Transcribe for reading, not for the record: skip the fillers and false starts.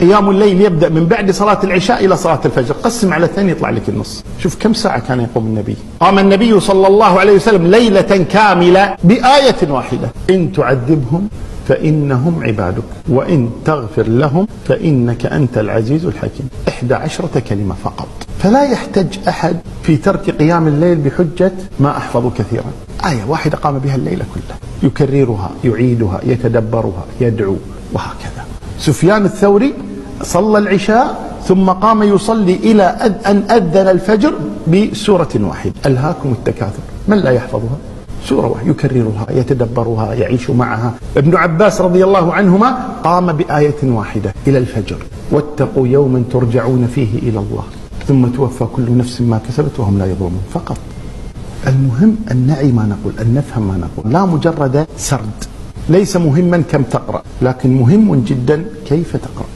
قيام الليل يبدأ من بعد صلاة العشاء إلى صلاة الفجر، قسم على 2 يطلع لك النص. شوف كم ساعة كان يقوم النبي. قام النبي صلى الله عليه وسلم ليلة كاملة بآية واحدة: إن تعذبهم فإنهم عبادك وإن تغفر لهم فإنك أنت العزيز الحكيم. 11 كلمة فقط. فلا يحتج أحد في ترك قيام الليل بحجة ما أحفظ كثيرا. آية واحدة قام بها الليلة كلها، يكررها، يعيدها، يتدبرها، يدعو، وهكذا. سفيان الثوري صلى العشاء ثم قام يصلي إلى أن أذن الفجر بسورة واحدة: ألهاكم التكاثر. من لا يحفظها؟ سورة واحدة يكررها، يتدبرها، يعيش معها. ابن عباس رضي الله عنهما قام بآية واحدة إلى الفجر: واتقوا يوما ترجعون فيه إلى الله ثم توفى كل نفس ما كسبت وهم لا يظلمون. فقط. المهم أن نعي ما نقول، أن نفهم ما نقول، لا مجرد سرد. ليس مهما كم تقرأ، لكن مهم جدا كيف تقرأ.